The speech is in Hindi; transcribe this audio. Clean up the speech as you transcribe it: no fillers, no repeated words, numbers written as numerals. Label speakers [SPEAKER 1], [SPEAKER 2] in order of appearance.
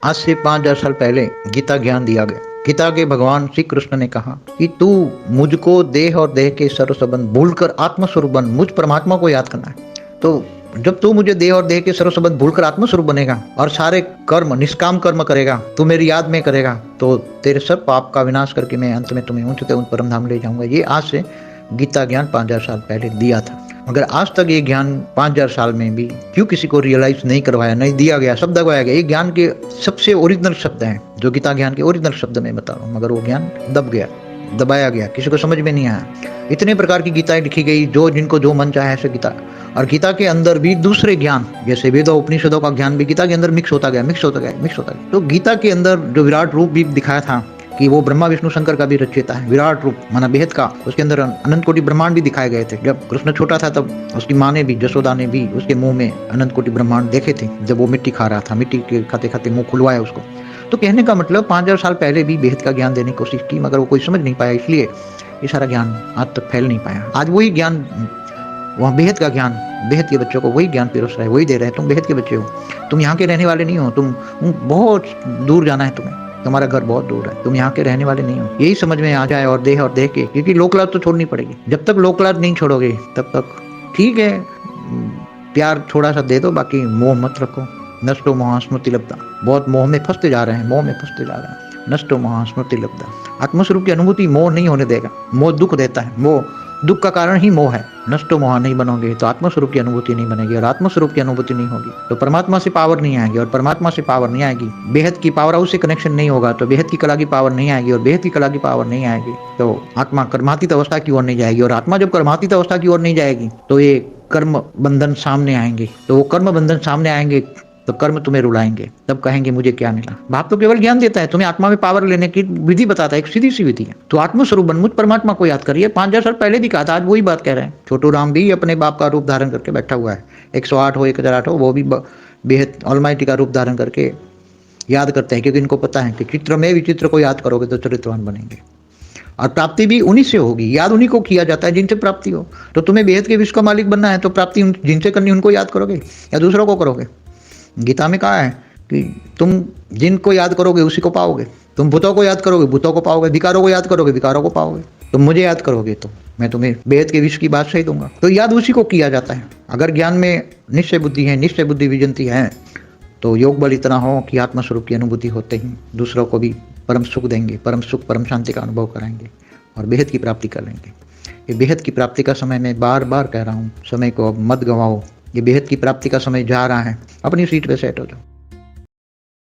[SPEAKER 1] आज से 5000 साल पहले गीता ज्ञान दिया गया। गीता के भगवान श्री कृष्ण ने कहा कि तू मुझको देह और देह के सर्व संबंध भूलकर आत्मस्वरूप बन, मुझ परमात्मा को याद करना है। तो जब तू मुझे देह और देह के सर्व संबंध भूलकर आत्मस्वरूप बनेगा और सारे कर्म निष्काम कर्म करेगा, तू मेरी याद में करेगा, तो तेरे सब पाप का विनाश करके मैं अंत में तुम्हें ऊंचते उन परम धाम ले जाऊंगा। ये आज से गीता ज्ञान 5000 साल पहले दिया था। अगर आज तक ये ज्ञान 5000 साल में भी क्यों किसी को रियलाइज नहीं करवाया, नहीं दिया गया, शब्द दबाया गया। ये ज्ञान के सबसे ओरिजिनल शब्द हैं, जो गीता ज्ञान के ओरिजिनल शब्द में बता रहा हूँ, मगर वो ज्ञान दब गया, दबाया गया, किसी को समझ में नहीं आया। इतने प्रकार की गीताएं लिखी गई, जो जिनको जो मन चाहे ऐसे गीता। और गीता के अंदर भी दूसरे ज्ञान, जैसे वेदों उपनिषदों का ज्ञान भी गीता के अंदर मिक्स होता गया। तो गीता के अंदर जो विराट रूप भी दिखाया था कि वो ब्रह्मा विष्णु शंकर का भी रचयिता है, विराट रूप माना बेहद का, उसके अंदर अनंत कोटि ब्रह्मांड भी दिखाए गए थे। जब कृष्ण छोटा था तब उसकी माँ ने भी, जसोदा ने भी उसके मुंह में अनंत कोटि ब्रह्मांड देखे थे, जब वो मिट्टी खा रहा था, मिट्टी के खाते खाते मुंह खुलवाया उसको। तो कहने का मतलब 5000 साल पहले भी बेहद का ज्ञान देने की कोशिश की, मगर वो कोई समझ नहीं पाया, इसलिए ये सारा ज्ञान आज तक फैल नहीं पाया। आज वही ज्ञान, वहाँ बेहद का ज्ञान, बेहद के बच्चों को वही ज्ञान पिरोस रहा है, वही दे रहे हैं। तुम बेहद के बच्चे हो, तुम यहाँ के रहने वाले नहीं हो, तुम बहुत दूर जाना है तुम्हें, तुम्हारा घर बहुत दूर है, तुम यहाँ के रहने वाले नहीं हो। यही समझ में आ जाए और देह के, क्योंकि लोकलाज तो छोड़नी पड़ेगी। जब तक लोकलाज नहीं छोड़ोगे तब तक ठीक है, प्यार थोड़ा सा दे दो, बाकी मोह मत रखो। नष्टो मोह स्मृति लब्धा, बहुत मोह में फंसते जा रहे हैं, मोह में फंसते जा रहे हैं। नष्टो मोह स्मृति लब्धा, आत्मस्वरूप की अनुभूति मोह नहीं होने देगा। मोह दुख देता है, मोह दुख का कारण ही मोह है। नष्टो मोह नहीं बनोगे तो आत्मस्वरूप की अनुभूति नहीं बनेगी, और आत्मस्वरूप की अनुभूति नहीं होगी तो परमात्मा से पावर नहीं आएगी, और परमात्मा से पावर नहीं आएगी, बेहद की पावर हाउस से कनेक्शन नहीं होगा तो बेहद की कला की पावर नहीं आएगी, और बेहद की कला की पावर नहीं आएगी तो आत्मा कर्मातीत अवस्था की ओर नहीं जाएगी, और आत्मा जब कर्मातीत अवस्था की ओर नहीं जाएगी तो ये कर्म बंधन सामने आएंगे। तो वो कर्म बंधन सामने आएंगे तो कर्म तुम्हें रुलाएंगे, तब कहेंगे मुझे क्या मिला। बाप तो केवल ज्ञान देता है, तुम्हें आत्मा में पावर लेने की विधि बताता है, एक सीधी सी विधि है। तो आत्मस्वरूप बन, मुझ परमात्मा को याद करिए। 5000 साल पहले भी कहा था, आज वही बात कह रहे हैं। छोटू राम भी अपने बाप का रूप धारण करके बैठा हुआ है, 108 हो 1008 हो, वो भी बेहद ऑलमाइटी का रूप धारण करके याद करते हैं, क्योंकि इनको पता है कि चित्र में विचित्र को याद करोगे तो चरित्रवान बनेंगे, और प्राप्ति भी उन्हीं से होगी। याद उन्हीं को किया जाता है जिनसे प्राप्ति हो। तो तुम्हें बेहद के विश्व का मालिक बनना है तो प्राप्ति जिनसे करनी उनको याद करोगे या दूसरों को करोगे। गीता में कहा है कि तुम जिनको याद करोगे उसी को पाओगे, तुम भूतों को याद करोगे भूतों को पाओगे, विकारों को याद करोगे विकारों को पाओगे। तुम मुझे याद करोगे तो मैं तुम्हें बेहद के विश्व की बात सही दूंगा। तो याद उसी को किया जाता है। अगर ज्ञान में निश्चय बुद्धि है, निश्चय बुद्धि विजंती है, तो योग बल इतना हो कि आत्मस्वरूप की अनुभूति होते ही दूसरों को भी परम सुख देंगे, परम सुख परम शांति का अनुभव कराएंगे और बेहद की प्राप्ति कर लेंगे। ये बेहद की प्राप्ति का समय मैं बार बार कह रहा हूँ, समय को अब मत गंवाओ। ये बेहद की प्राप्ति का समय जा रहा है, अपनी सीट पे सेट हो जाओ।